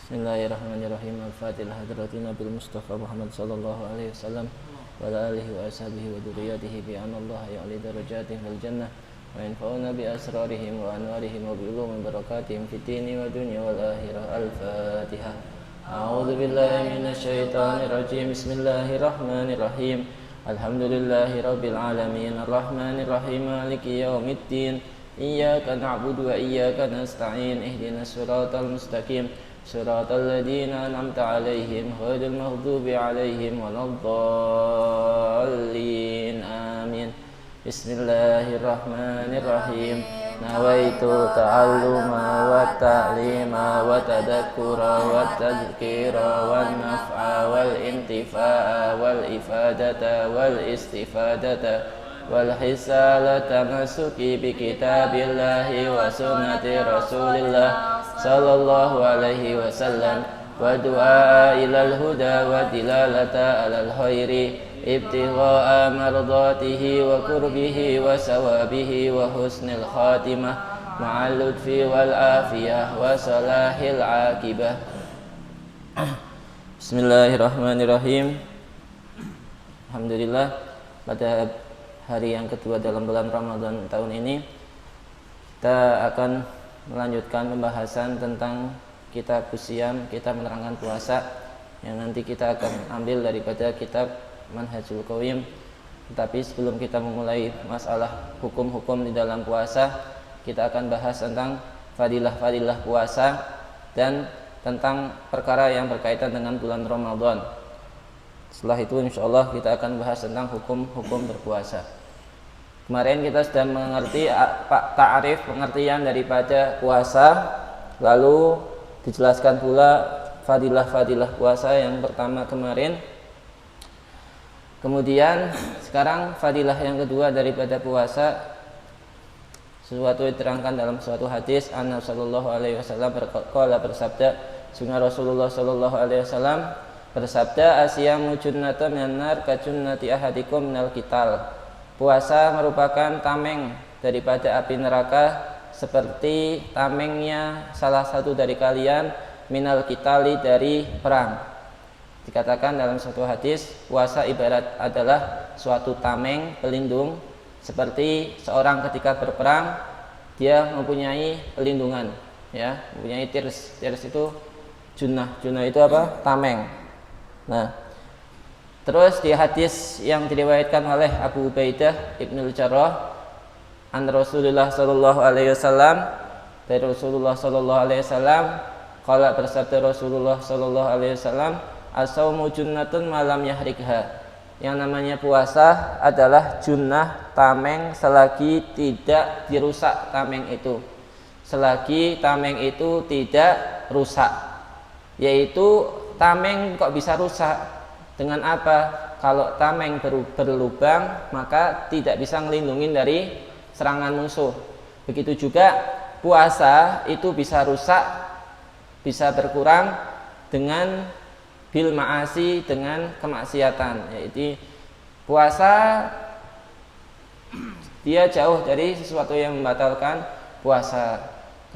Bismillahirrahmanirrahim. Al-Fatihah hadratin Nabil Mustafa Muhammad sallallahu alaihi wasallam wa ala alihi wa ashabihi wa dzurriyyatihi bi anna Allah ya'li darajatihim fil jannah wa yanfa'una bi asrarihim wa anwarihim wa bi ulumi barakatihim fid dini wa dunya wal akhirah. Al-Fatihah. A'udzu billahi minasy syaithanir rajim. Bismillahirrahmanirrahim. Alhamdulillahi rabbil alamin arrahmanir rahim maliki yaumiddin. Iyyaka na'budu wa iyyaka nasta'in. Ihdinas siratal mustaqim. صراط الذين أنعمت عليهم غير المغضوب عليهم ولا الضالين آمين بسم الله الرحمن الرحيم نويت تعلم والتعليم والتذكر والتذكير والنفع والانتفاع والإفادة والاستفادة والحسال تمسكي بكتاب الله وسنة رسول الله صلى الله عليه وسلم ودعاء إلى الهدى ودلالة على الخير ابتغاء مرضاته وقربه وثوابه وحسن الخاتمة مع اللطف والعافية وصلاح العاقبة. Bismillahirrahmanirrahim. Alhamdulillah, pada hari yang kedua dalam bulan Ramadan tahun ini kita akan melanjutkan pembahasan tentang kitab Siyam, kitab menerangkan puasa yang nanti kita akan ambil daripada kitab Manhajul Qawim. Tetapi sebelum kita memulai masalah hukum-hukum di dalam puasa, kita akan bahas tentang fadilah-fadilah puasa dan tentang perkara yang berkaitan dengan bulan Ramadan. Setelah itu insyaallah kita akan bahas tentang hukum-hukum berpuasa. Kemarin kita sudah mengerti ta'rif, pengertian daripada puasa, lalu dijelaskan pula fadilah-fadilah puasa yang pertama kemarin. Kemudian sekarang fadilah yang kedua daripada puasa, sesuatu diterangkan dalam suatu hadis. Anna sallallahu alaihi wasallam bersabda, sunah Rasulullah sallallahu alaihi wasallam bersabda, asyamu junnatun minan nar ka junnati ahadikum minal qital. Puasa merupakan tameng daripada api neraka seperti tamengnya salah satu dari kalian minal qitali dari perang. Dikatakan dalam suatu hadis, puasa ibarat adalah suatu tameng pelindung, seperti seorang ketika berperang dia mempunyai pelindungan, ya, mempunyai tirs. Tirs itu junnah. Junnah itu apa? Tameng. Nah, terus di hadis yang diriwayatkan oleh Abu Ubaidah Ibnul Jarrah an Rasulullah sallallahu alaihi wasallam, dari Rasulullah sallallahu alaihi wasallam qala, bersabda Rasulullah sallallahu alaihi wasallam, as-saumu junnatun malam yahrikha. Yang namanya puasa adalah junnah, tameng, selagi tidak dirusak tameng itu. Selagi tameng itu tidak rusak. Yaitu tameng kok bisa rusak? Dengan apa? Kalau tameng berlubang, maka tidak bisa ngelindungin dari serangan musuh. Begitu juga puasa itu bisa rusak, bisa berkurang dengan bil ma'asi, dengan kemaksiatan. Yaitu puasa dia jauh dari sesuatu yang membatalkan puasa,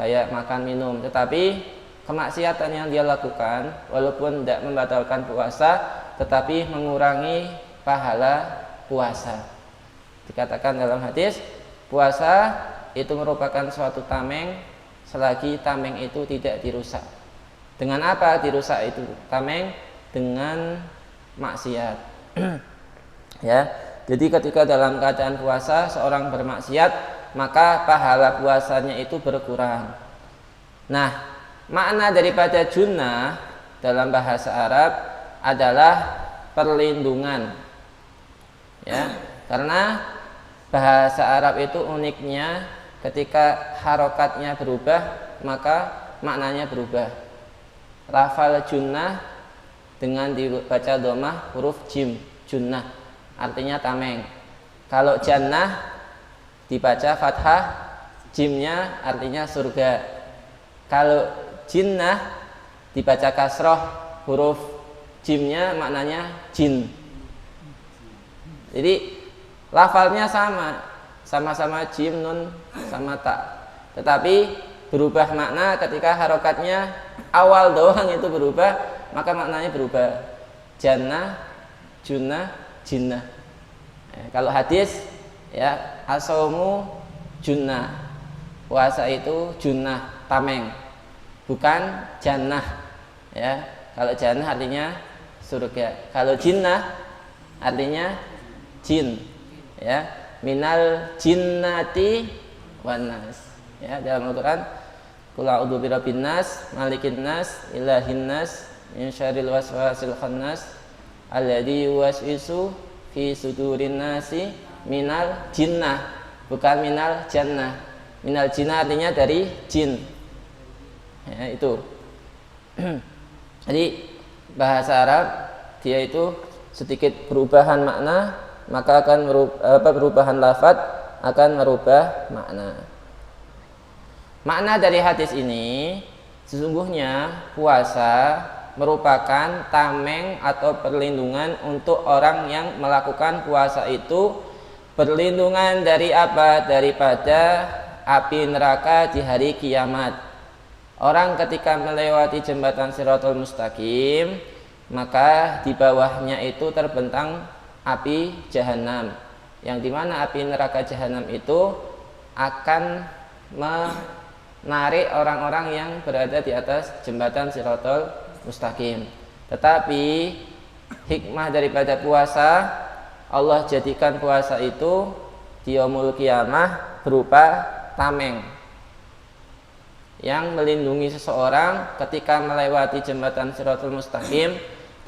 kayak makan minum. Tetapi kemaksiatan yang dia lakukan walaupun tidak membatalkan puasa, tetapi mengurangi pahala puasa. Dikatakan dalam hadis, puasa itu merupakan suatu tameng selagi tameng itu tidak dirusak. Dengan apa dirusak itu tameng? Dengan maksiat. Ya. Jadi ketika dalam keadaan puasa seorang bermaksiat, maka pahala puasanya itu berkurang. Nah, makna daripada junnah dalam bahasa Arab adalah perlindungan, ya, karena bahasa Arab itu uniknya ketika harokatnya berubah maka maknanya berubah. Lafal junnah dengan dibaca dhammah huruf jim, junnah artinya tameng. Kalau jannah dibaca fathah, jimnya artinya surga. Kalau jinnah dibaca kasroh, huruf jimnya maknanya jin. Jadi lafalnya sama-sama jim, nun, sama tak. Tetapi berubah makna ketika harokatnya awal doang itu berubah, maka maknanya berubah. Jannah, junnah, jinnah. Kalau hadis ya as-shaumu junnah, puasa itu junnah, tameng, bukan jannah. Ya, kalau jannah artinya surga, kalau jinnah artinya jin. Ya, minal jinnati wan nas. Ya, dalam Al-Qur'an qul a'udzu birabbin nas, malikin nas, ilahin nas, min syarril waswasil khannas, alladzi yuwaswisu fi sudurin nasi minal jinnah, bukan minal jannah. Minal jinnah artinya dari jin. Ya, itu. Jadi bahasa Arab dia itu sedikit perubahan makna, maka akan perubahan lafaz akan merubah makna. Makna dari hadis ini sesungguhnya puasa merupakan tameng atau perlindungan untuk orang yang melakukan puasa itu. Perlindungan dari apa? Daripada api neraka di hari kiamat. Orang ketika melewati jembatan Shirathul Mustaqim, maka di bawahnya itu terbentang api jahanam, yang dimana api neraka jahanam itu akan menarik orang-orang yang berada di atas jembatan Shirathul Mustaqim. Tetapi hikmah daripada puasa, Allah jadikan puasa itu di yaumul qiyamah berupa tameng yang melindungi seseorang ketika melewati jembatan Shirathul Mustaqim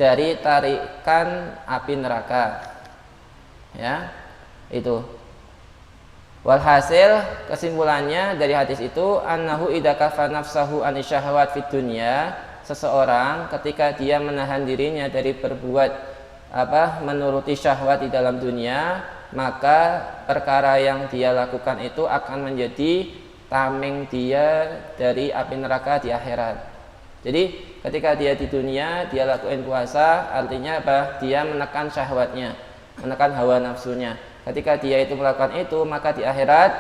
dari tarikan api neraka. Ya, itu. Walhasil kesimpulannya dari hadis itu annahu idza kafa nafsahu an syahwat fid dunya, seseorang ketika dia menahan dirinya dari berbuat menuruti syahwat di dalam dunia, maka perkara yang dia lakukan itu akan menjadi tameng dia dari api neraka di akhirat. Jadi ketika dia di dunia dia lakukan puasa, artinya apa? Dia menekan syahwatnya, menekan hawa nafsunya. Ketika dia itu melakukan itu, maka di akhirat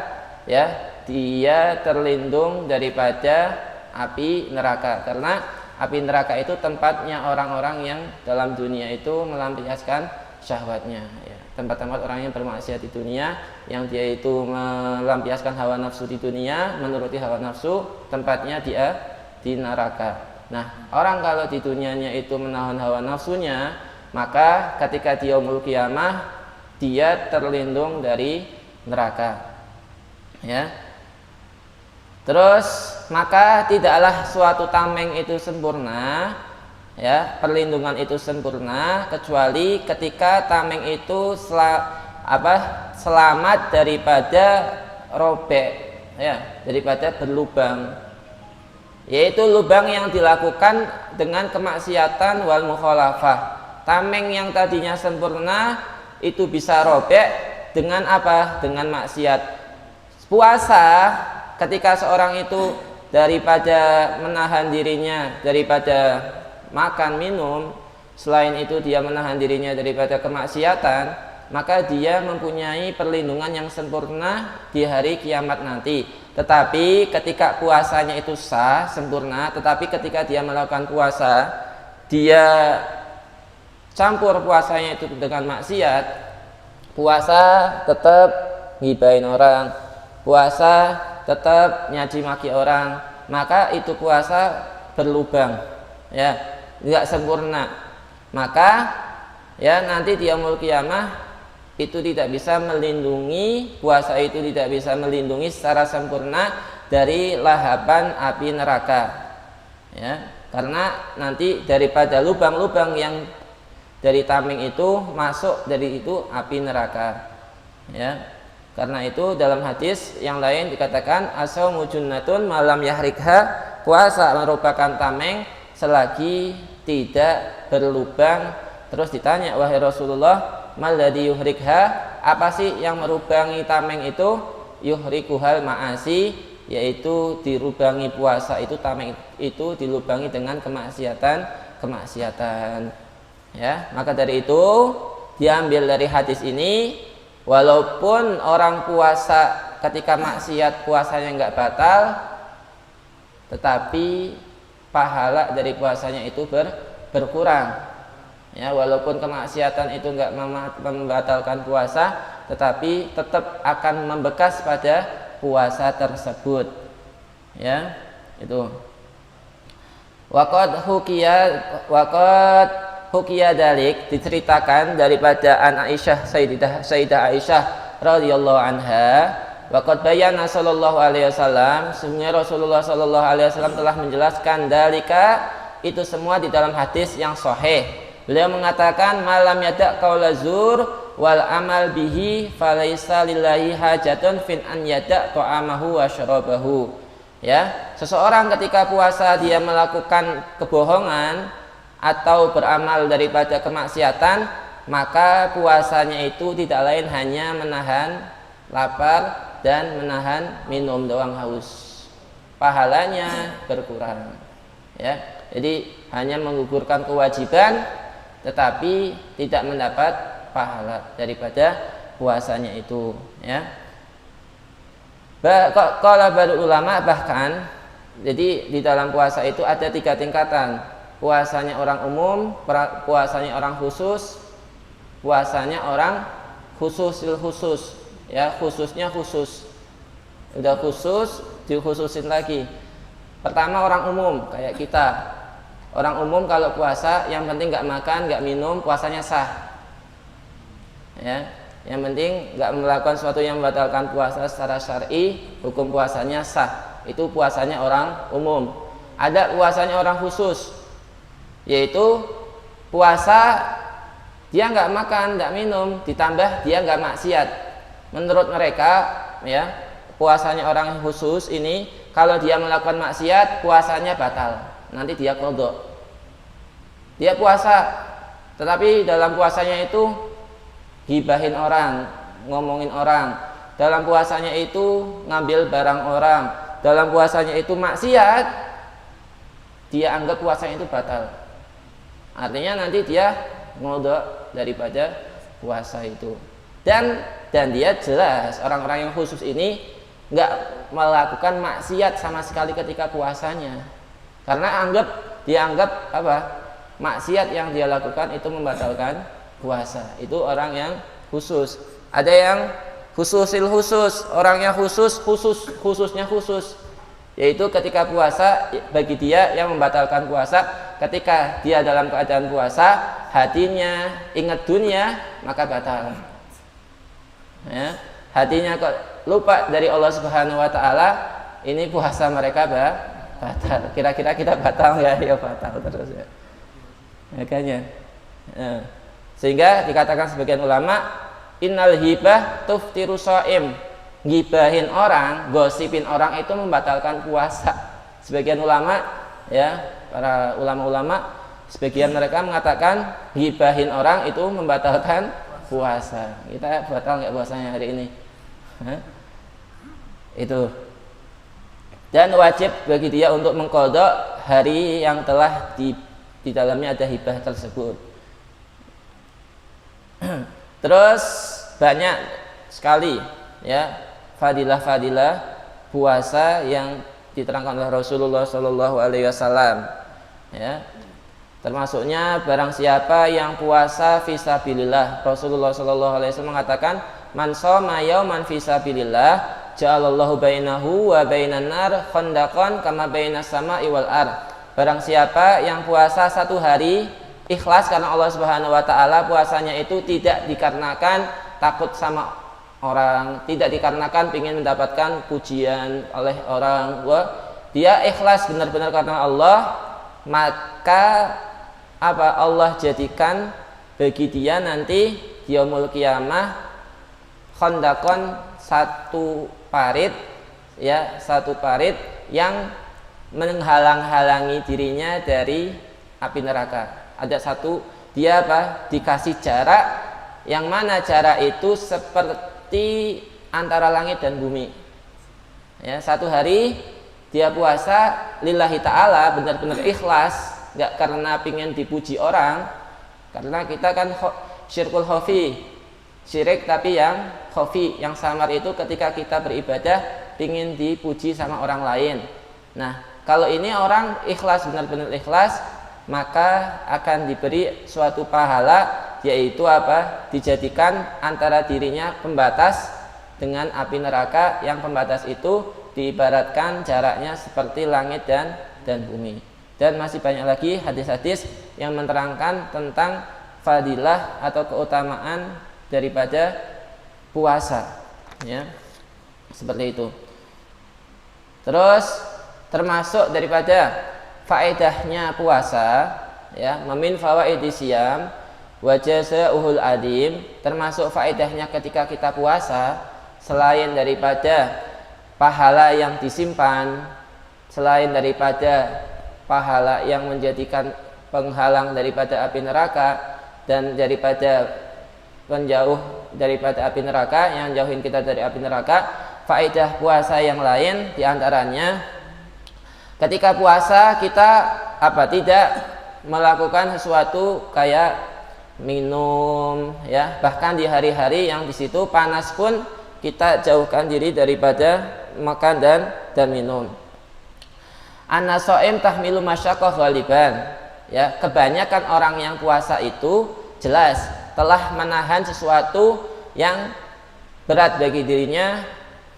ya dia terlindung daripada api neraka, karena api neraka itu tempatnya orang-orang yang dalam dunia itu melampiaskan syahwatnya, ya. Tempat-tempat orang yang bermaksiat di dunia, yang dia itu melampiaskan hawa nafsu di dunia, menuruti hawa nafsu, tempatnya dia di neraka. Nah, orang kalau di dunianya itu menahan hawa nafsunya, maka ketika di yaumul qiyamah dia terlindung dari neraka. Ya. Terus maka tidaklah suatu tameng itu sempurna, ya, perlindungan itu sempurna kecuali ketika tameng itu selamat daripada robek, ya, daripada berlubang, yaitu lubang yang dilakukan dengan kemaksiatan wal mukhalafah. Tameng yang tadinya sempurna itu bisa robek dengan apa? Dengan maksiat. Puasa ketika seorang itu daripada menahan dirinya daripada makan minum, selain itu dia menahan dirinya daripada kemaksiatan, maka dia mempunyai perlindungan yang sempurna di hari kiamat nanti. Tetapi ketika puasanya itu sah, sempurna, tetapi ketika dia melakukan puasa, dia campur puasanya itu dengan maksiat, puasa tetap ngibain orang, puasa tetap nyaci maki orang, maka itu puasa berlubang, ya, tidak sempurna. Maka ya nanti di yaumul qiyamah itu tidak bisa melindungi, puasa itu tidak bisa melindungi secara sempurna dari lahaban api neraka, ya, karena nanti daripada lubang-lubang yang dari tameng itu masuk dari itu api neraka, ya. Karena itu dalam hadis yang lain dikatakan as-shaumu junnatun malam yahrikha, puasa merupakan tameng selagi tidak berlubang. Terus ditanya, wahai Rasulullah, maladhi yuhrikha, apa sih yang merubangi tameng itu? Yuhrikuhal ma'asi, yaitu dirubangi puasa itu, tameng itu dilubangi dengan kemaksiatan. Ya, maka dari itu diambil dari hadis ini, walaupun orang puasa ketika maksiat puasanya enggak batal, tetapi pahala dari puasanya itu berkurang. Ya, walaupun kemaksiatan itu enggak membatalkan puasa, tetapi tetap akan membekas pada puasa tersebut. Ya, itu. Waqad hukiya dalik, diceritakan daripada an Aisyah, Sayyidah Aisyah radhiyallahu anha, waqad bayyana sallallahu alaihi wasallam, sesungguhnya Rasulullah sallallahu alaihi wasallam telah menjelaskan dalika, itu semua di dalam hadis yang sahih. Beliau mengatakan malam yada qaula zur wal amal bihi falaisa lillahi hajatun fin an yada ta'amahu wa syarabahu. Ya, seseorang ketika puasa dia melakukan kebohongan atau beramal daripada kemaksiatan, maka puasanya itu tidak lain hanya menahan lapar dan menahan minum doang haus. Pahalanya berkurang. Ya, jadi hanya menggugurkan kewajiban tetapi tidak mendapat pahala daripada puasanya itu, ya. Kalau baru ulama bahkan, jadi di dalam puasa itu ada 3 tingkatan. Puasanya orang umum, puasanya orang khusus, puasanya orang khusus, ya, khususnya khusus. Udah khusus, dikhususin lagi. Pertama orang umum kayak kita. Orang umum kalau puasa yang penting nggak makan, nggak minum, puasanya sah. Ya, yang penting nggak melakukan sesuatu yang membatalkan puasa secara syar'i, hukum puasanya sah. Itu puasanya orang umum. Ada puasanya orang khusus, yaitu puasa dia nggak makan, nggak minum, ditambah dia nggak maksiat. Menurut mereka, ya, puasanya orang khusus ini kalau dia melakukan maksiat puasanya batal, nanti dia qadha. Dia puasa, tetapi dalam puasanya itu gibahin orang, ngomongin orang. Dalam puasanya itu ngambil barang orang. Dalam puasanya itu maksiat, dia anggap puasanya itu batal. Artinya nanti dia ngodok daripada puasa itu. Dan dia jelas orang-orang yang khusus ini nggak melakukan maksiat sama sekali ketika puasanya, karena dianggap apa, maksiat yang dia lakukan itu membatalkan puasa. Itu orang yang khusus. Ada yang khususil khusus, orangnya khususnya khusus, yaitu ketika puasa bagi dia yang membatalkan puasa, ketika dia dalam keadaan puasa hatinya ingat dunia maka batal, ya, hatinya kok lupa dari Allah Subhanahu wa taala, ini puasa mereka batal. Kira-kira kita batal ya? Ya batal terus ya. Makanya sehingga dikatakan sebagian ulama, innal hibah tuftiru shaim. Gibahin orang, gosipin orang itu membatalkan puasa. Sebagian ulama, ya, para ulama-ulama, sebagian mereka mengatakan gibahin orang itu membatalkan puasa. Kita batal nggak puasanya hari ini? Itu. Dan wajib bagi dia untuk mengqadha hari yang telah di dalamnya ada hibah tersebut. Terus banyak sekali, ya, fadilah-fadilah puasa yang diterangkan oleh Rasulullah Shallallahu Alaihi Wasallam, ya. Termasuknya barang siapa yang puasa fisabilillah, Rasulullah Shallallahu Alaihi Wasallam mengatakan, man shoma yauman fisabilillah ja'alallahu bainahu wa bainan nar khandaqan kama bainas sama'i wal ard. Barang siapa yang puasa 1 hari ikhlas karena Allah Subhanahu wa taala, puasanya itu tidak dikarenakan takut sama orang, tidak dikarenakan ingin mendapatkan pujian oleh orang, dia ikhlas benar-benar karena Allah, maka apa, Allah jadikan bagi dia nanti di yaumul qiyamah khandaqan, 1 parit, ya, 1 parit yang menghalang-halangi dirinya dari api neraka. Ada 1, dia apa, dikasih jarak, yang mana jarak itu seperti antara langit dan bumi, ya. 1 hari dia puasa lillahi ta'ala, benar-benar ikhlas, nggak karena pingin dipuji orang, karena kita kan syirkul khafi, syirik tapi yang khafi, yang samar itu ketika kita beribadah pingin dipuji sama orang lain. Nah, kalau ini orang ikhlas, benar-benar ikhlas, maka akan diberi suatu pahala, yaitu apa? Dijadikan antara dirinya pembatas dengan api neraka, yang pembatas itu diibaratkan jaraknya seperti langit dan bumi. Dan masih banyak lagi hadis-hadis yang menerangkan tentang fadilah atau keutamaan daripada puasa, ya, seperti itu. Terus termasuk daripada faedahnya puasa, ya, min fawaidis siyam wa jazaa'uhul adim, termasuk faedahnya ketika kita puasa, selain daripada pahala yang disimpan, selain daripada pahala yang menjadikan penghalang daripada api neraka dan daripada penjauh daripada api neraka, yang jauhin kita dari api neraka, faedah puasa yang lain diantaranya ketika puasa kita tidak melakukan sesuatu kayak minum, ya, bahkan di hari-hari yang di situ panas pun kita jauhkan diri daripada makan dan minum. An-nasoim tahmilu masyaqqah ghaliban, ya, kebanyakan orang yang puasa itu jelas telah menahan sesuatu yang berat bagi dirinya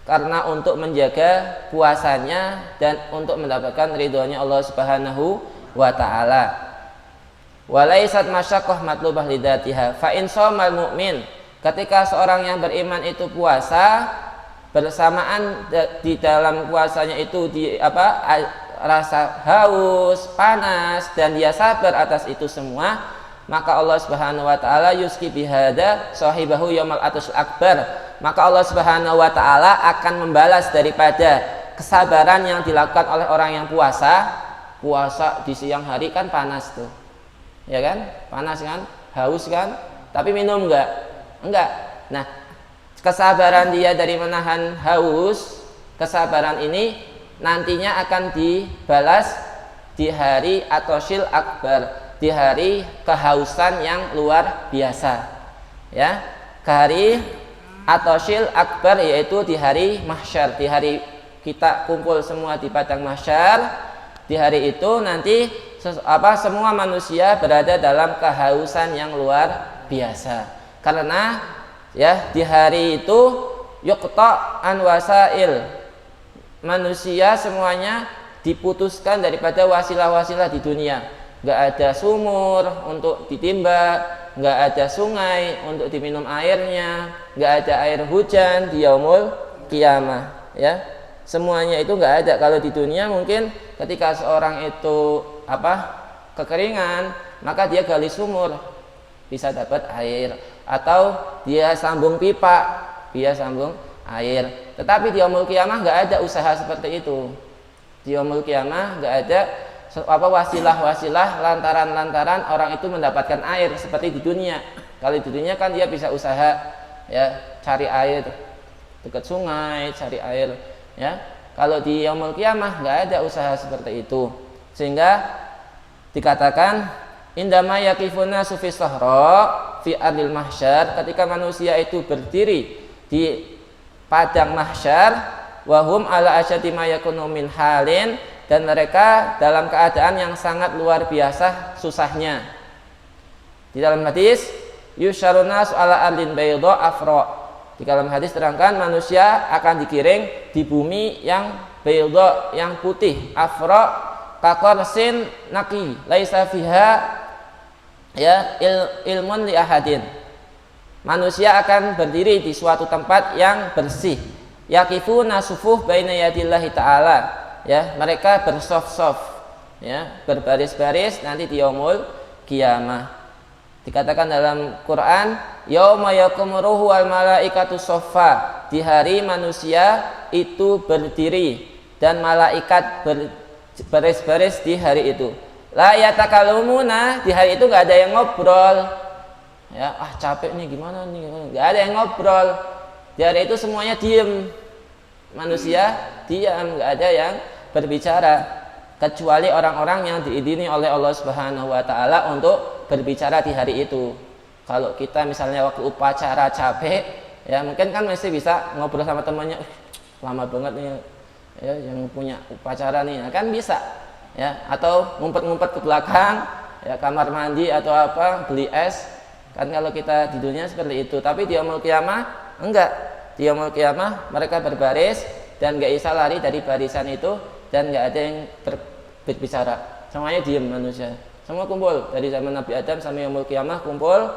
karena untuk menjaga puasanya dan untuk mendapatkan ridhonya Allah Subhanahu wa taala. Walaisat masyaqqah matlubah lidatiha fa in shamal mu'min, ketika seorang yang beriman itu puasa, bersamaan di dalam puasanya itu rasa haus, panas, dan dia sabar atas itu semua, maka Allah Subhanahu wa taala yuski bihada sahibahu yaumul atus akbar, maka Allah Subhanahu wa taala akan membalas daripada kesabaran yang dilakukan oleh orang yang puasa di siang hari kan panas tuh, ya kan, panas kan, haus kan, tapi minum enggak. Nah, kesabaran dia dari menahan haus, kesabaran ini nantinya akan dibalas di hari atoshil akbar, di hari kehausan yang luar biasa, ya, ke hari atoshil akbar, yaitu di hari mahsyar, di hari kita kumpul semua di padang mahsyar. Di hari itu nanti semua manusia berada dalam kehausan yang luar biasa, karena, ya, di hari itu yuqta an wasail, manusia semuanya diputuskan daripada wasilah-wasilah di dunia. Nggak ada sumur untuk ditimba, nggak ada sungai untuk diminum airnya, nggak ada air hujan di yaumul qiyamah, ya, semuanya itu nggak ada. Kalau di dunia mungkin ketika seorang itu kekeringan, maka dia gali sumur bisa dapat air, atau dia sambung pipa, dia sambung air. Tetapi di yaumul qiyamah nggak ada usaha seperti itu. Di yaumul qiyamah nggak ada wasilah-wasilah, lantaran-lantaran orang itu mendapatkan air seperti di dunia. Kalau di dunia kan dia bisa usaha, ya, cari air dekat sungai, cari air, ya. Kalau di yaumul qiyamah nggak ada usaha seperti itu, sehingga dikatakan indama yakifuna sufi sahra fi ardil mahsyar, ketika manusia itu berdiri di padang mahsyar, wahum ala asyati ma yakunu min halin, dan mereka dalam keadaan yang sangat luar biasa susahnya. Di dalam hadis yusyaruna ala ardin bayda afra, di dalam hadis terangkan manusia akan digiring di bumi yang bayda, yang putih, afra kaqarsin naqi laisa fiha, ya, ilmun li ahadin. Manusia akan berdiri di suatu tempat yang bersih, yakifuna sufuh baina yadillahi ta'ala, ya, mereka bersof-sof, ya, berbaris-baris nanti di yaumul qiyamah. Dikatakan dalam Quran, yauma yaqumu ruhu wal malaikatu soffa, di hari manusia itu berdiri dan malaikat berbaris-baris di hari itu. La yatakalumuna, di hari itu nggak ada yang ngobrol, ya, capek nih, gimana nih, nggak ada yang ngobrol. Di hari itu semuanya diem, manusia diam, nggak ada yang berbicara, kecuali orang-orang yang diizinkan oleh Allah Subhanahu wa taala untuk berbicara di hari itu. Kalau kita misalnya waktu upacara capek, ya, mungkin kan masih bisa ngobrol sama temannya, lama banget nih ya, yang punya upacara nih, nah, kan bisa ya, atau ngumpet-ngumpet ke belakang ya, kamar mandi atau apa, beli es kan, kalau kita di dunia seperti itu. Tapi di yaumul qiyamah enggak, di yaumul qiyamah mereka berbaris dan enggak bisa lari dari barisan itu, dan enggak ada yang berbicara, semuanya diam manusia, semua kumpul dari zaman Nabi Adam sampai yaumul qiyamah kumpul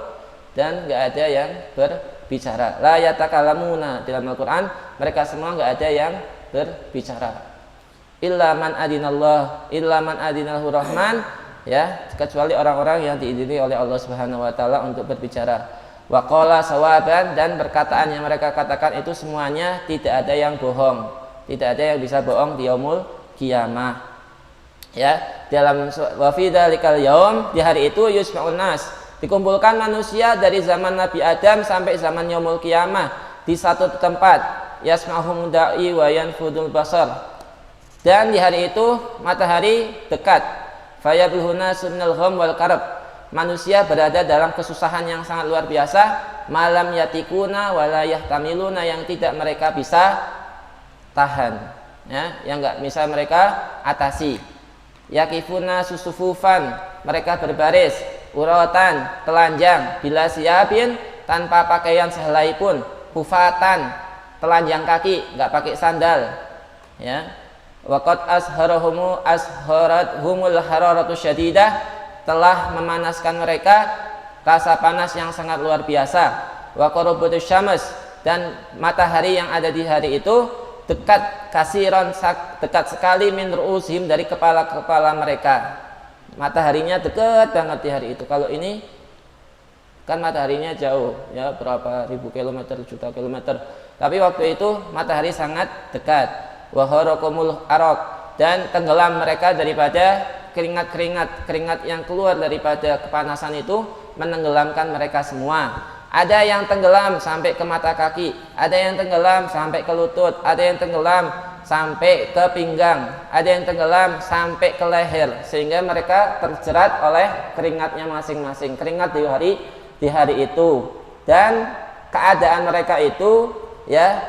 dan enggak ada yang berbicara. La yatakalamuna, dalam Al-Qur'an mereka semua enggak ada yang berbicara. Illa man adinallahu rahman, ya, kecuali orang-orang yang diizinkan oleh Allah Subhanahu wa taala untuk berbicara. Wa qala sawaban, dan perkataan yang mereka katakan itu semuanya tidak ada yang bohong, tidak ada yang bisa bohong di yaumul qiyamah. Ya, dalam wa fi dzalikal yaum, di hari itu yusma'un nas, dikumpulkan manusia dari zaman Nabi Adam sampai zaman yaumul qiyamah di satu tempat. Yasma'hum da'i wa yanfudul basar, dan di hari itu matahari dekat. Fayabluhuna sunnal gham wal karab, manusia berada dalam kesusahan yang sangat luar biasa. Malam yatikuna walayah tamiluna, yang tidak mereka bisa tahan, ya, yang enggak bisa mereka atasi. Yakifuna susufufan, mereka berbaris. Uratan, telanjang. Bila siapin, tanpa pakaian sehelai pun. Hufatan, telanjang kaki, enggak pakai sandal, ya. Waqad asharathumul hararatu syadidah, telah memanaskan mereka rasa panas yang sangat luar biasa. Wa qarabatus syams, dan matahari yang ada di hari itu dekat, kasiron, dekat sekali, min ru'usihim, dari kepala-kepala mereka. Mataharinya dekat banget di hari itu. Kalau ini kan mataharinya jauh, ya, berapa ribu kilometer, juta kilometer. Tapi waktu itu matahari sangat dekat. Wa harakumul araq, dan tenggelam mereka daripada keringat yang keluar daripada kepanasan itu, menenggelamkan mereka semua. Ada yang tenggelam sampai ke mata kaki, ada yang tenggelam sampai ke lutut, ada yang tenggelam sampai ke pinggang, ada yang tenggelam sampai ke leher, sehingga mereka terjerat oleh keringatnya masing-masing, keringat di hari itu. Dan keadaan mereka itu, ya,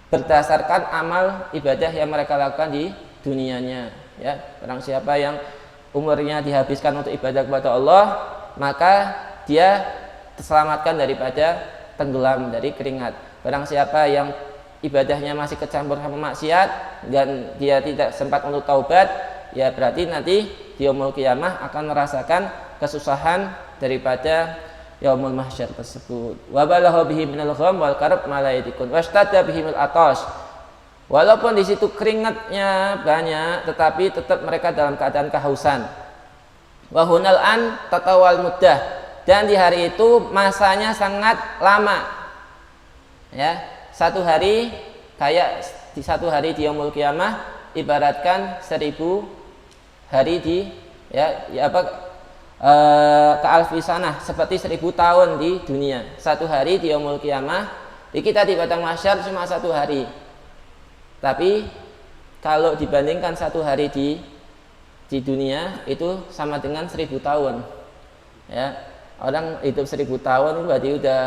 berdasarkan amal ibadah yang mereka lakukan di dunianya, ya. Barang siapa yang umurnya dihabiskan untuk ibadah kepada Allah, maka dia terselamatkan daripada tenggelam dari keringat. Barang siapa yang ibadahnya masih kecampur sama maksiat dan dia tidak sempat untuk taubat, ya berarti nanti di yaumul qiyamah akan merasakan kesusahan daripada yaumul mahsyar tersebut. Wa balagha bihi minal gham wal karb ma la yadikun wastada bihimul atash. Walaupun di situ keringatnya banyak, tetapi tetap mereka dalam keadaan kehausan. Wa hunal an tatawal muddah, dan di hari itu masanya sangat lama, ya. Satu hari, kayak di satu hari di yaumul qiyamah ibaratkan 1000 hari di, ya kealfisanah, seperti 1000 tahun di dunia. Satu hari di yaumul qiyamah, di kita di padang mahsyar cuma satu hari. Tapi kalau dibandingkan satu hari di dunia itu sama dengan 1000 tahun, ya. Orang hidup 1000 tahun berarti udah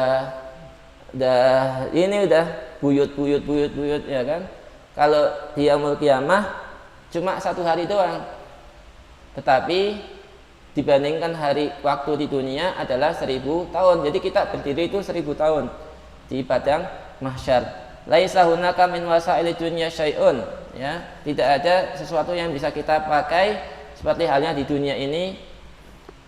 buyut, ya kan. Kalau di yaumul qiyamah cuma satu hari doang, tetapi dibandingkan hari waktu di dunia adalah 1000 tahun. Jadi kita berdiri itu 1000 tahun di padang mahsyar. Laisa hunaka min wasaili dunya syai'un, ya. Tidak ada sesuatu yang bisa kita pakai seperti halnya di dunia ini.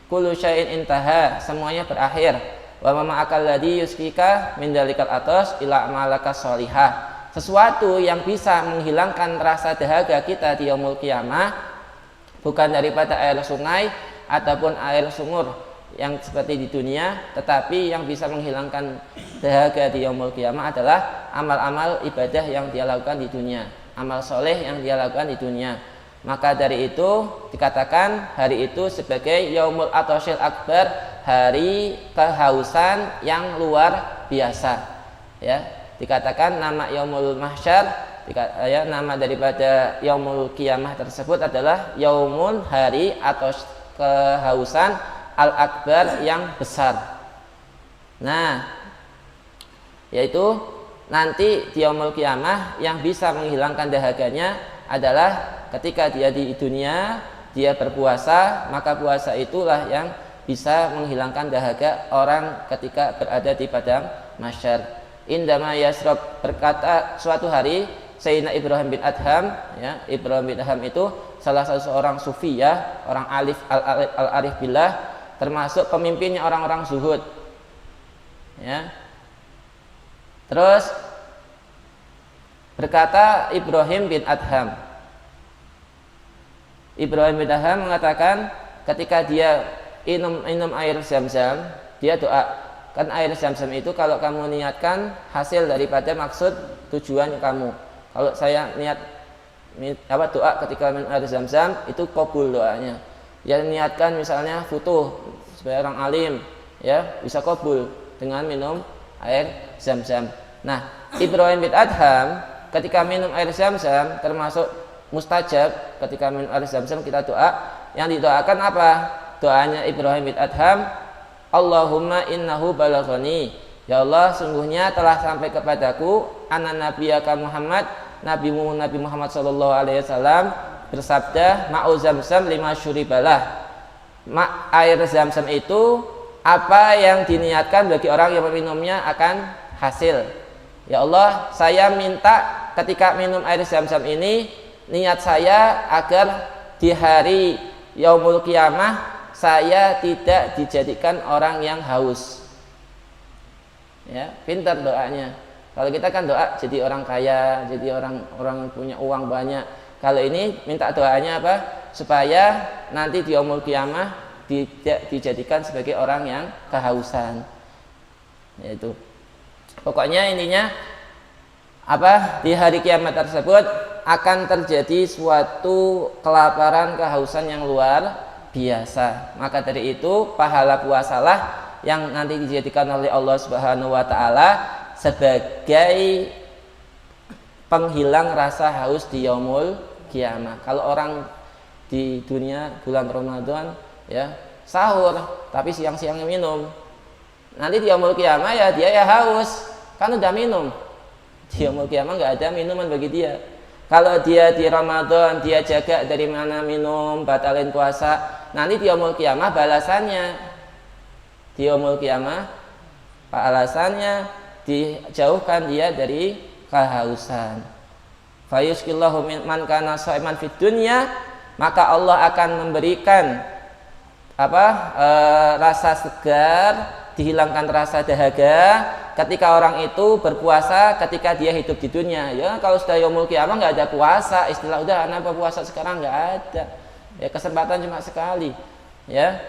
Kullu syai'in intaha, semuanya berakhir. Wa ma ma'akal ladzi yuskika min dalikal atas ila amalaka sholihah. Sesuatu yang bisa menghilangkan rasa dahaga kita di yaumul qiyamah bukan daripada air sungai ataupun air sumur yang seperti di dunia, tetapi yang bisa menghilangkan dahaga di yaumul qiyamah adalah amal-amal ibadah yang dia lakukan di dunia, amal soleh yang dia lakukan di dunia. Maka dari itu dikatakan hari itu sebagai yaumul atashil akbar, hari kehausan yang luar biasa, ya. Dikatakan nama yaumul mahsyar, ya, nama daripada yaumul qiyamah tersebut adalah yaumul, hari atau kehausan al akbar yang besar. Nah, yaitu nanti di yaumul qiyamah yang bisa menghilangkan dahaganya adalah ketika dia di dunia dia berpuasa, maka puasa itulah yang bisa menghilangkan dahaga orang ketika berada di padang mahsyar. Indama yasrab, berkata suatu hari Sayyidina Ibrahim bin Adham, ya, Ibrahim bin Adham itu salah satu seorang sufi, ya, orang al-arif billah, termasuk pemimpinnya orang-orang zuhud, ya. Terus berkata Ibrahim bin Adham mengatakan ketika dia minum air zam-zam, dia doa. Kan air zam-zam itu kalau kamu niatkan hasil daripada maksud tujuan kamu. Kalau saya niat doa ketika minum air zam-zam itu kabul doanya. Ya niatkan misalnya futuh sebagai orang alim, ya bisa kabul dengan minum air zam-zam. Nah, Ibrahim bin Adham ketika minum air zam-zam termasuk mustajab. Ketika minum air zam-zam kita doa, yang didoakan apa? Doanya Ibrahim bin Adham, Allahumma innahu balaghani, ya Allah sungguhnya telah sampai kepadaku anna nabiyaka Muhammad, nabimu Nabi Muhammad sallallahu alaihi wasallam bersabda, ma'u zamzam lima syuribalah, air zam-zam itu apa yang diniatkan bagi orang yang meminumnya akan hasil. Ya Allah, saya minta ketika minum air zam-zam ini, niat saya agar di hari yaumul qiyamah saya tidak dijadikan orang yang haus. Ya, pintar doanya. Kalau kita kan doa jadi orang kaya, jadi orang punya uang banyak. Kalau ini minta doanya apa? Supaya nanti di yaumul qiyamah tidak dijadikan sebagai orang yang kehausan. Yaitu pokoknya intinya apa? Di hari kiamat tersebut akan terjadi suatu kelaparan, kehausan yang luar biasa. Maka dari itu pahala puasalah yang nanti dijadikan oleh Allah Subhanahu wa taala sebagai penghilang rasa haus di yaumul qiyamah. Kalau orang di dunia bulan Ramadan, ya, sahur tapi siang-siangnya minum, nanti di yaumul qiyamah ya dia ya haus, kan udah minum. Di yaumul qiyamah nggak ada minuman bagi dia. Kalau dia di Ramadan dia jaga dari mana minum, batalin puasa, nanti di yaumul qiyamah balasannya, di yaumul qiyamah balasannya dijauhkan dia dari kehausan. Fayusqillahu man kana shaiman fid dunya, maka Allah akan memberikan rasa segar, dihilangkan rasa dahaga ketika orang itu berpuasa ketika dia hidup di dunia. Ya kalau sudah yaumul qiyamah nggak ada puasa, istilah udah kenapa puasa sekarang nggak ada. Ya kesempatan cuma sekali. Ya.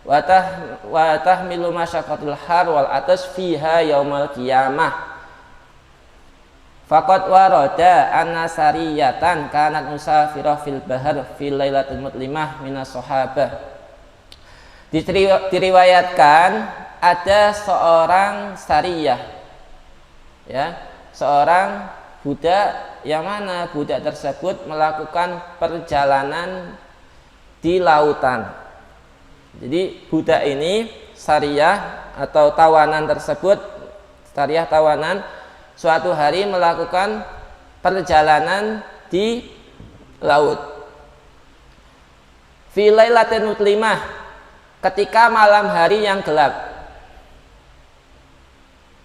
Watah milu masyaqatul har wal atas fiha yaumul qiyamah. Faqad warada anna sariyatan kanat musafirah fil bahar fil lailatul mutlimah minas sahabah. Diriwayatkan ada seorang sariyah, ya, seorang budak, yang mana budak tersebut melakukan perjalanan di lautan. Jadi budak ini sariyah atau tawanan tersebut, sariyah tawanan, suatu hari melakukan perjalanan di laut. Fi lailatin mutlimah, ketika malam hari yang gelap.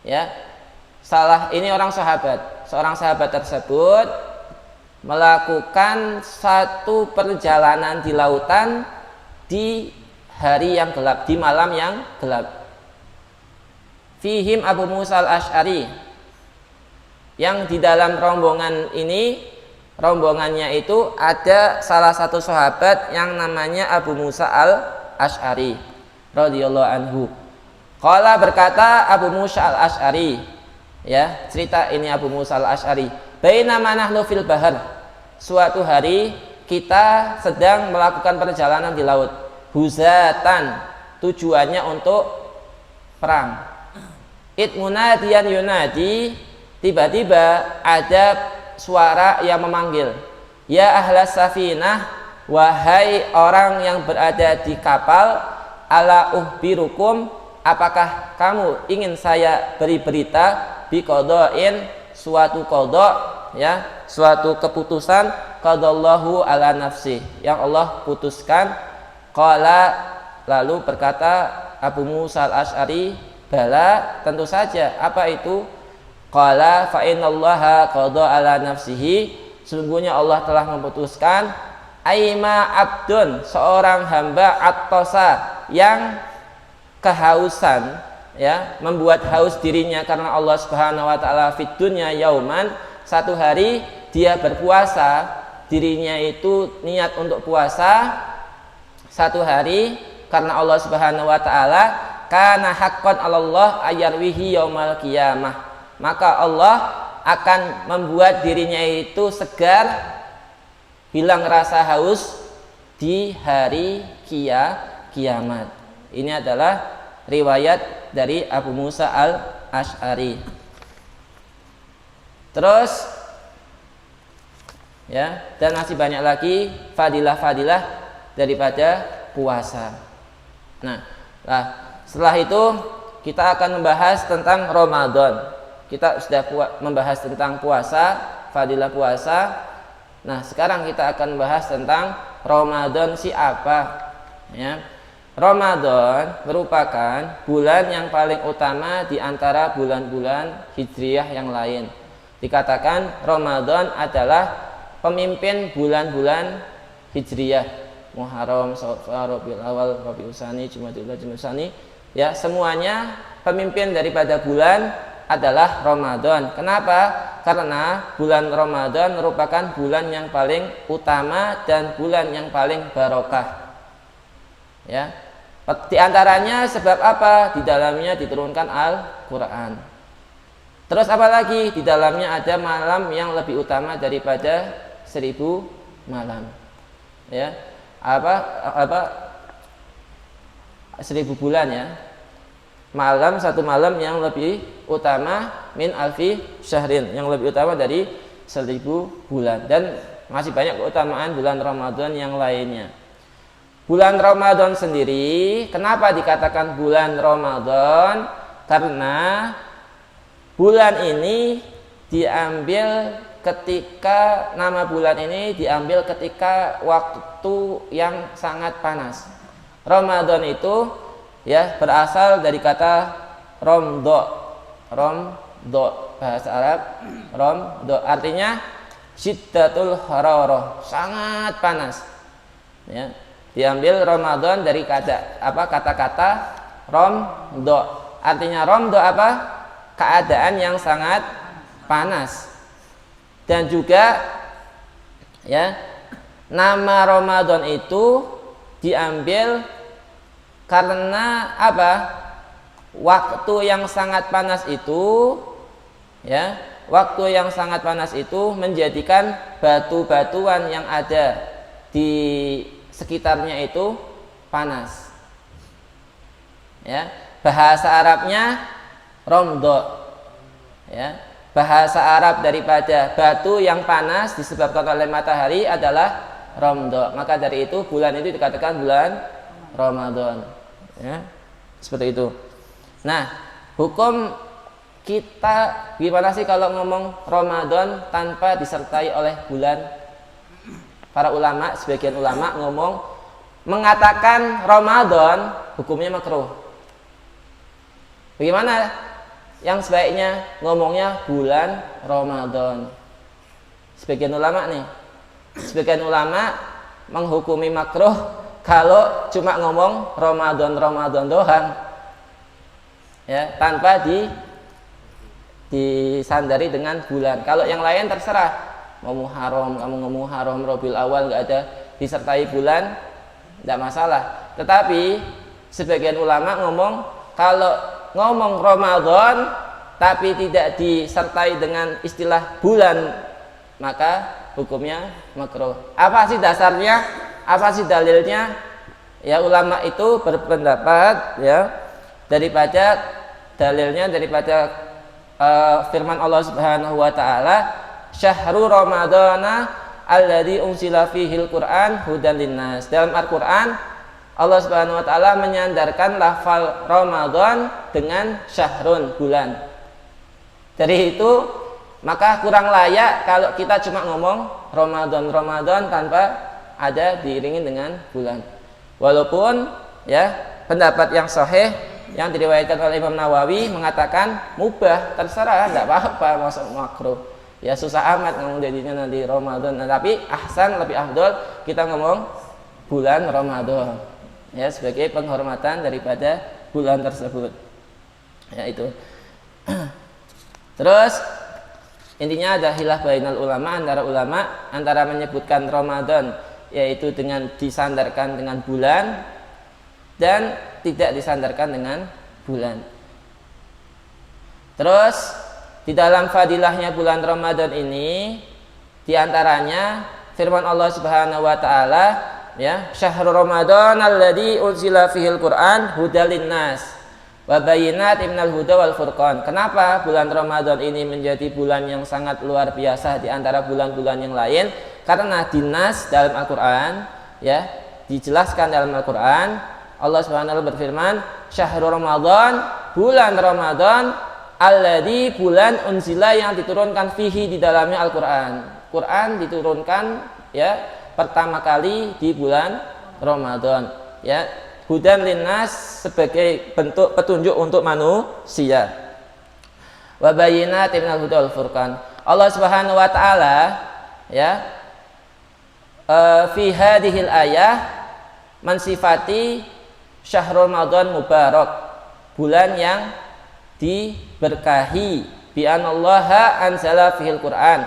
Ya, ini orang sahabat. Seorang sahabat tersebut melakukan satu perjalanan di lautan di hari yang gelap, di malam yang gelap. Fihim Abu Musa al-Ash'ari, yang di dalam rombongan ini, rombongannya itu ada salah satu sahabat yang namanya Abu Musa al-Ash'ari radhiyallahu anhu. Qala, berkata Abu Musa al-Ash'ari, ya, cerita ini Abu Musa al-Ash'ari, bainama nahnu fil bahar, suatu hari kita sedang melakukan perjalanan di laut, huzatan, tujuannya untuk perang. Id munadiyan yunadi, tiba-tiba ada suara yang memanggil, ya ahlas safinah, wahai orang yang berada di kapal, ala uhbirukum, apakah kamu ingin saya beri berita biqadain, suatu qada, ya, suatu keputusan qadallahu ala nafsi yang Allah putuskan. Qala, lalu berkata Abu Musa al-Asy'ari, bala, tentu saja. Apa itu? Qala fa innallaha qada ala nafsihi, sesungguhnya Allah telah memutuskan, aima abdun, seorang hamba, attosa, yang kehausan, ya, membuat haus dirinya karena Allah Subhanahu wa taala, fid dunya yauman, satu hari dia berpuasa, dirinya itu niat untuk puasa satu hari karena Allah Subhanahu wa taala, kana haqqan 'alallah ayarwihi yaumal qiyamah, maka Allah akan membuat dirinya itu segar, hilang rasa haus di hari kiamat. Ini adalah riwayat dari Abu Musa al-Asy'ari. Terus, ya, dan masih banyak lagi fadilah-fadilah daripada puasa. Nah, setelah itu kita akan membahas tentang Ramadan. Kita sudah membahas tentang puasa, fadilah puasa. Nah, sekarang kita akan membahas tentang Ramadan siapa, ya. Ramadan merupakan bulan yang paling utama di antara bulan-bulan Hijriyah yang lain. Dikatakan Ramadan adalah pemimpin bulan-bulan Hijriyah. Muharram, Safar, Rabiul Awal, Rabiul Tsani, Jumadil Ula, Jumadil Tsani, ya, semuanya pemimpin daripada bulan adalah Ramadan. Kenapa? Karena bulan Ramadan merupakan bulan yang paling utama dan bulan yang paling barokah. Ya. Di antaranya sebab apa? Di dalamnya diturunkan Al-Qur'an. Terus apa lagi? Di dalamnya ada malam yang lebih utama daripada 1000 malam. Ya. 1000 bulan, ya. Satu malam yang lebih utama min alfi syahrin, yang lebih utama dari 1000 bulan. Dan masih banyak keutamaan bulan Ramadan yang lainnya. Bulan Ramadan sendiri, kenapa dikatakan bulan Ramadan? Karena bulan ini diambil ketika, nama bulan ini diambil ketika waktu yang sangat panas. Ramadan itu, ya, berasal dari kata romdo, bahasa Arab, romdo, artinya syiddatul hararah, sangat panas, ya. Diambil Ramadan dari kata-kata romdo, artinya romdo apa? Keadaan yang sangat panas. Dan juga, ya, nama Ramadan itu diambil karena apa? Waktu yang sangat panas itu, ya, waktu yang sangat panas itu menjadikan batu-batuan yang ada di sekitarnya itu panas. Ya, bahasa Arabnya romdo, ya. Bahasa Arab daripada batu yang panas disebabkan oleh matahari adalah romdo. Maka dari itu bulan itu dikatakan bulan Ramadan, ya. Seperti itu. Nah, hukum kita gimana sih kalau ngomong Ramadan tanpa disertai oleh bulan? Para ulama, sebagian ulama mengatakan Ramadan hukumnya makruh. Bagaimana? Yang sebaiknya ngomongnya bulan Ramadan. Sebagian ulama menghukumi makruh kalau cuma ngomong Ramadan doang, ya, tanpa disandari dengan bulan. Kalau yang lain terserah, mau Muharram, kamu ngomong Muharram, Rabiul Awal, nggak ada disertai bulan, tidak masalah. Tetapi sebagian ulama kalau ngomong Ramadan tapi tidak disertai dengan istilah bulan, maka hukumnya makruh. Apa sih dasarnya? Apa sih dalilnya? Ya, ulama itu berpendapat, ya, daripada firman Allah Subhanahu wa taala, syahrul ramadana alladzi unsila fihil Qur'an hudan linnas. Dalam Al-Qur'an Allah Subhanahu wa taala menyandarkan lafal Ramadan dengan syahrun, bulan. Dari itu Maka kurang layak kalau kita cuma ngomong Ramadan tanpa ada diiringi dengan bulan. Walaupun ya pendapat yang sahih yang diriwayatkan oleh Imam Nawawi mengatakan mubah, terserah, tidak apa-apa masuk makruh. Ya susah amat ngomong jadinya nanti Ramadan. Nah, tapi ahsan, lebih afdol kita ngomong bulan Ramadan. Ya sebagai penghormatan daripada bulan tersebut. Ya itu. Terus intinya ada khilaf bainal ulama, antara menyebutkan Ramadan yaitu dengan disandarkan dengan bulan dan tidak disandarkan dengan bulan. Terus di dalam fadilahnya bulan Ramadan ini diantaranya firman Allah Subhanahu wa taala, ya, syahrul Ramadan alladzi unzila fihil Qur'an hudal linnas wa bayyinatin minal huda wal furqan. Kenapa bulan Ramadan ini menjadi bulan yang sangat luar biasa di antara bulan-bulan yang lain? Karena dinas dalam Al-Qur'an, ya, dijelaskan dalam Al-Qur'an Allah Subhanahu wa taala berfirman, syahrul Ramadan, bulan Ramadan alladzi, bulan unzila yang diturunkan fihi di dalamnya Al-Qur'an. Quran diturunkan ya pertama kali di bulan Ramadan, ya. Hudan linnas sebagai bentuk petunjuk untuk manusia. Wa bayyinatin minal huda wal furqan. Allah Subhanahu wa taala ya fi hadhil ayah mensifati syahrul Ramadan mubarak, bulan yang diberkahi, bi anallaha anzala fihil Qur'an,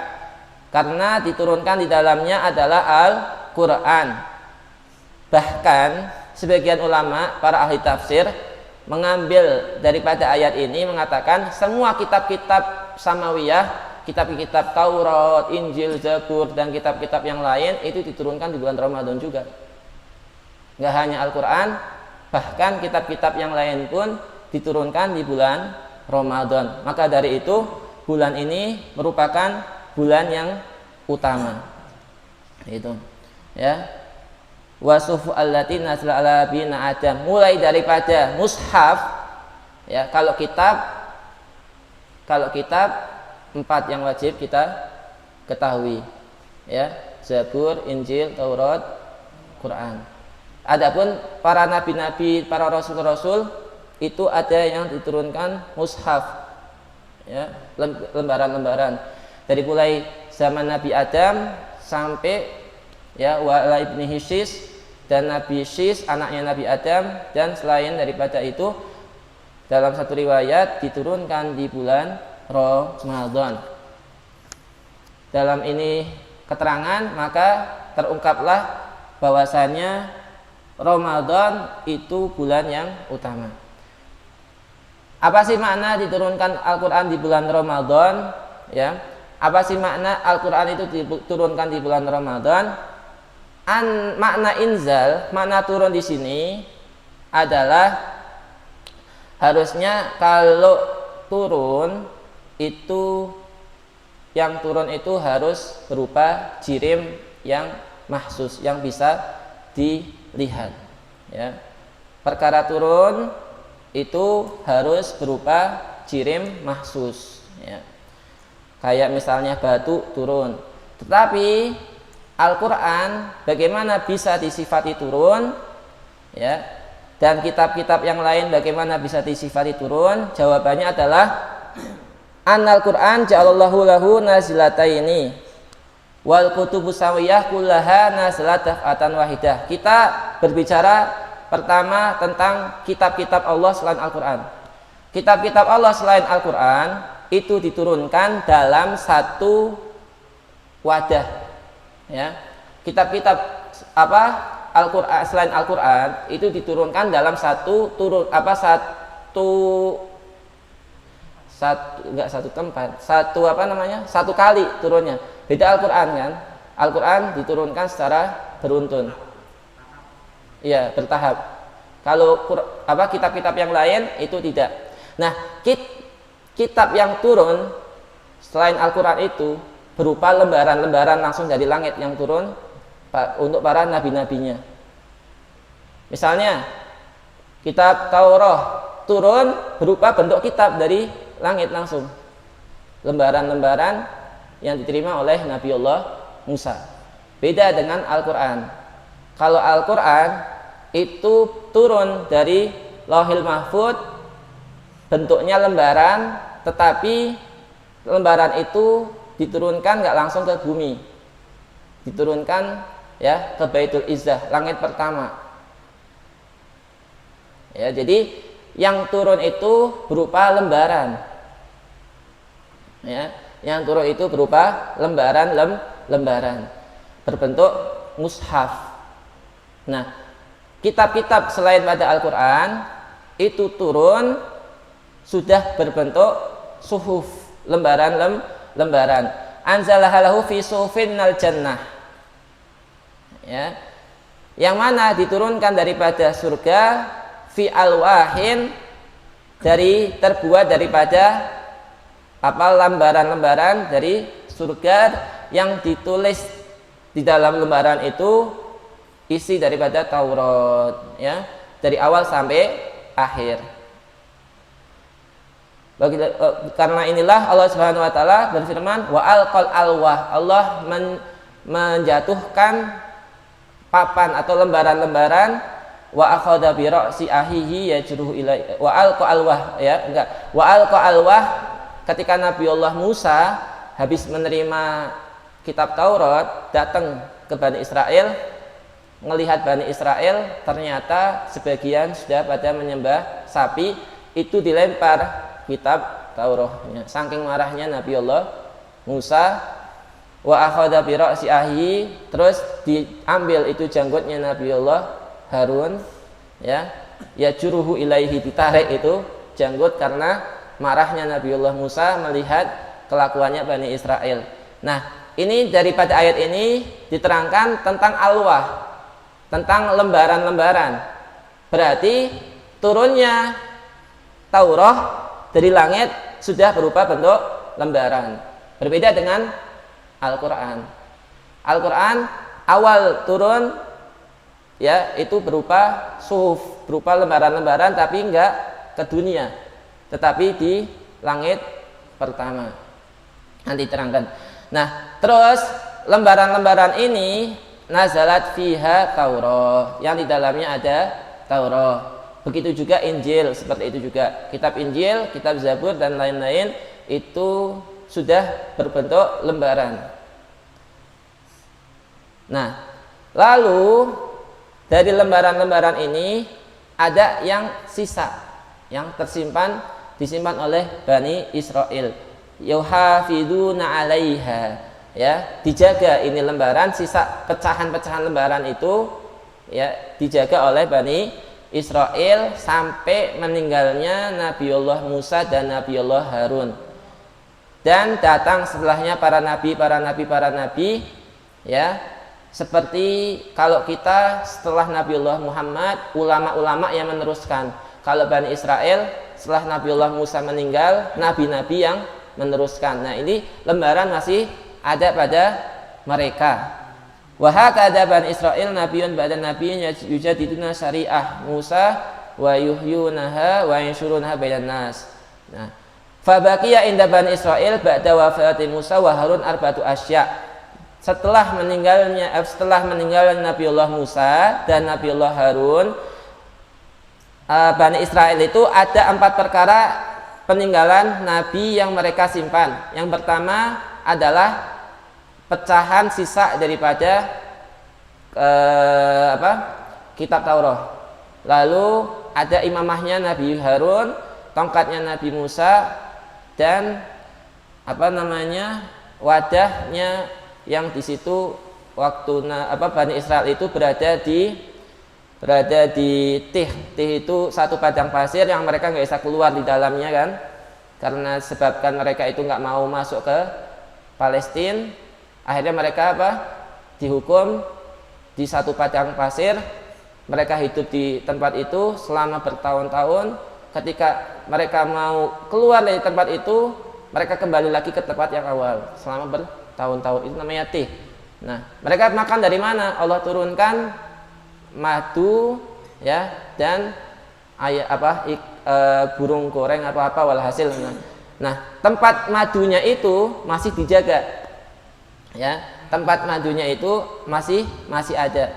karena diturunkan di dalamnya adalah Al-Qur'an. Bahkan sebagian ulama, para ahli tafsir mengambil daripada ayat ini mengatakan semua kitab-kitab samawiyah, kitab-kitab Taurat, Injil, Zabur dan kitab-kitab yang lain itu diturunkan di bulan Ramadan juga. Enggak hanya Al-Qur'an, bahkan kitab-kitab yang lain pun diturunkan di bulan Ramadan. Maka dari itu bulan ini merupakan bulan yang utama. Itu ya. Wasufu allati nazala ala bina Adam, mulai daripada mushaf ya, kalau kitab 4 yang wajib kita ketahui ya, Zabur, Injil, Taurat, Quran. Adapun para nabi-nabi, para rasul-rasul itu ada yang diturunkan mushaf ya, lembaran-lembaran dari mulai zaman Nabi Adam sampai ya wala ibni Hisis dan Nabi Sis anaknya Nabi Adam, dan selain daripada itu dalam satu riwayat diturunkan di bulan Ramadan. Dalam ini keterangan maka terungkaplah bahwasanya Ramadan itu bulan yang utama. Apa sih makna diturunkan Al-Quran di bulan Ramadan? Ya, apa sih makna Al-Quran itu diturunkan di bulan Ramadan? Makna inzal, makna turun di sini adalah harusnya kalau turun itu, yang turun itu harus berupa jirim yang mahsus, yang bisa dilihat ya. Perkara turun itu harus berupa jirim mahsus ya. Kayak misalnya batu turun. Tetapi Al-Quran bagaimana bisa disifati turun ya, dan kitab-kitab yang lain bagaimana bisa disifati turun? Jawabannya adalah An Al-Quran ja'alallahu lahu nazilataini wal kutubus sawiyah kullaha nazilat daf'atan wahidah. Kita berbicara pertama tentang kitab-kitab Allah selain Al-Quran. Kitab-kitab Allah selain Al-Quran itu diturunkan dalam satu wadah ya. Kitab-kitab Al-Quran selain Al-Quran itu diturunkan dalam satu kali turunnya. Beda Al-Quran kan? Al-Quran diturunkan secara beruntun. Iya, bertahap. Kalau kitab-kitab yang lain itu tidak. Nah, kitab yang turun selain Al-Quran itu berupa lembaran-lembaran langsung dari langit yang turun untuk para nabi-nabinya. Misalnya kitab Taurat turun berupa bentuk kitab dari langit langsung. lembaran-lembaran yang diterima oleh Nabiullah Musa. Beda dengan Al-Quran. Kalau Al-Quran itu turun dari Lauhil Mahfud, bentuknya lembaran, tetapi lembaran itu diturunkan nggak langsung ke bumi, diturunkan ya ke Baitul Izzah, langit pertama. Ya, jadi yang turun itu berupa lembaran. Ya, yang turun itu berupa lembaran berbentuk mushaf. Nah, kitab-kitab selain pada Al-Quran itu turun sudah berbentuk suhuf, lembaran. Anzalahalahu fi sufin nal jannah. Ya. Yang mana diturunkan daripada surga fi alwahin, terbuat daripada lembaran-lembaran dari surga yang ditulis di dalam lembaran itu isi daripada Taurat, ya, dari awal sampai akhir. Karena inilah Allah Subhanahu wa taala berfirman, wa alqal alwah, Allah menjatuhkan papan atau lembaran-lembaran, wa akhadha bi ra'si ahihi yajruhu ilai, wa alqa alwah, ya, wa alqa alwah, ketika Nabiullah Musa habis menerima kitab Taurat, datang ke Bani Israel, melihat Bani Israel ternyata sebagian sudah pada menyembah sapi, itu dilempar kitab Tauratnya. Saking marahnya Nabiullah Musa, wa akhadha bi ra'si ahi, terus diambil itu janggutnya Nabiullah Harun, ya, juruhu ilaihi, ditarik itu janggut karena marahnya Nabiullah Musa melihat kelakuannya Bani Israel. Nah, ini daripada ayat ini diterangkan tentang alwah, tentang lembaran-lembaran. Berarti turunnya Taurat dari langit sudah berupa bentuk lembaran. Berbeda dengan Al-Quran. Al-Quran awal turun, ya, itu berupa suhuf, berupa lembaran-lembaran, tapi enggak ke dunia, tetapi di langit pertama. Nanti terangkan. Nah, terus lembaran-lembaran ini nazalat fiha Taurat, yang di dalamnya ada Taurat. Begitu juga Injil, seperti itu juga. Kitab Injil, kitab Zabur dan lain-lain itu sudah berbentuk lembaran. Nah, lalu dari lembaran-lembaran ini ada yang sisa, yang disimpan oleh Bani Israel. Yuhafiduna 'alaiha, ya, dijaga ini lembaran, sisa pecahan-pecahan lembaran itu, ya, dijaga oleh Bani Israel sampai meninggalnya Nabiullah Musa dan Nabiullah Harun. Dan datang setelahnya para nabi, ya. Seperti kalau kita setelah Nabiullah Muhammad, ulama-ulama yang meneruskan. Kalau Bani Israel setelah Nabiullah Musa meninggal, nabi-nabi yang meneruskan. Nah, ini lembaran masih ada pada mereka. Wa hakadha Bani Israil nabiyun ba'da nabiyyin yujadiduna syariah Musa wa yuhyunaha wa yanshurunha bainan nas. Nah, fa baqiya inda Bani Israil ba'da wafati Musa wa Harun arba'atu asya. Setelah meninggalnya Nabiullah Musa dan Nabiullah Harun, Bani Israel itu ada 4 perkara peninggalan nabi yang mereka simpan. Yang pertama adalah pecahan sisa daripada kitab Taurat. Lalu ada imamahnya Nabi Harun, tongkatnya Nabi Musa, dan wadahnya yang di situ waktu Bani Israel itu berada di Tih itu satu padang pasir yang mereka nggak bisa keluar di dalamnya, kan, karena sebabkan mereka itu nggak mau masuk ke Palestina. Akhirnya mereka dihukum di satu padang pasir. Mereka hidup di tempat itu selama bertahun-tahun. Ketika mereka mau keluar dari tempat itu, mereka kembali lagi ke tempat yang awal selama bertahun-tahun. Itu namanya Tih. Nah, mereka makan dari mana? Allah turunkan madu, ya, dan burung goreng atau walhasil. Nah, Nah, tempat madunya itu masih dijaga. Ya, tempat madunya itu masih ada.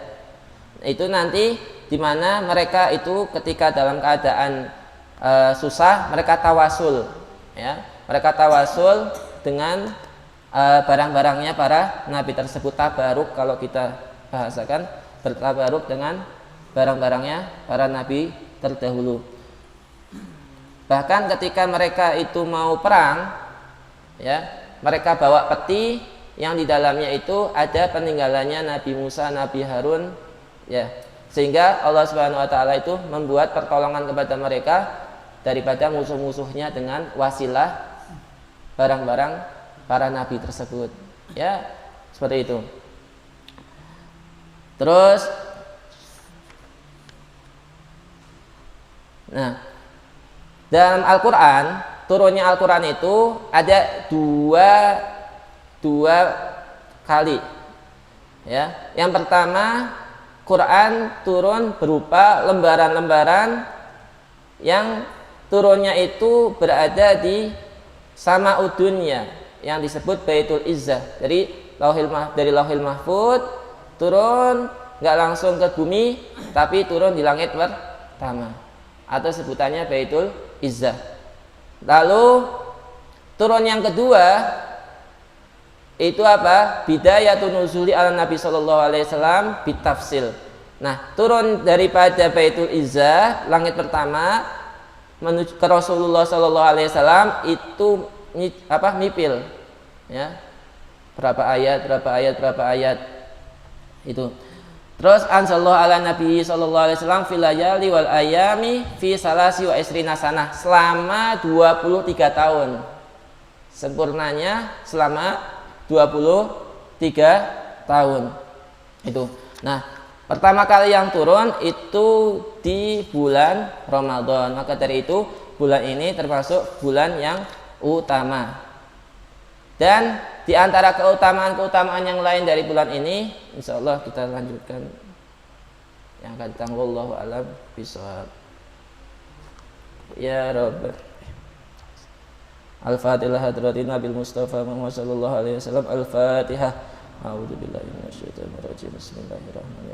Itu nanti di mana mereka itu ketika dalam keadaan susah, mereka tawasul, ya. Mereka tawasul dengan barang-barangnya para nabi tersebut. Tabaruk, kalau kita bahasakan, bertabaruk dengan barang-barangnya para nabi terdahulu. Bahkan ketika mereka itu mau perang, ya, mereka bawa peti yang di dalamnya itu ada peninggalannya Nabi Musa, Nabi Harun, ya, sehingga Allah Subhanahu wa taala itu membuat pertolongan kepada mereka daripada musuh-musuhnya dengan wasilah barang-barang para nabi tersebut, ya, seperti itu. Terus nah, dalam Al-Quran, turunnya Al-Quran itu ada dua kali, ya. Yang pertama, Quran turun berupa lembaran-lembaran yang turunnya itu berada di Sama'ud Dunya yang disebut Baitul Izzah. Dari Lauhil Mahfud turun nggak langsung ke bumi, tapi turun di langit pertama, atau sebutannya Baitul Izzah. Lalu turun yang kedua itu apa? Bidayatun nuzuli ala Nabi sallallahu alaihi wasallam bitafsil. Nah, turun daripada Baitul Izzah, langit pertama, menuju ke Rasulullah sallallahu alaihi wasallam itu mipil, ya. Berapa ayat itu. Terus anzalallahu ala Nabi sallallahu alaihi wasallam fil layali wal ayami fi salasi wa isrina sanah, selama 23 tahun. Sempurnanya selama 23 tahun itu. Nah, pertama kali yang turun itu di bulan Ramadan. Maka dari itu bulan ini termasuk bulan yang utama. Dan di antara keutamaan-keutamaan yang lain dari bulan ini, insyaallah kita lanjutkan yang akan datang. Wallahu a'lam bishawab. Ya Rabb. Al-Fatihah hadratin Nabil Mustafa Muhammad sallallahu alaihi wasallam. Al-Fatihah. A'udzubillahi minasyaitonir rajim. Bismillahirrahmanirrahim.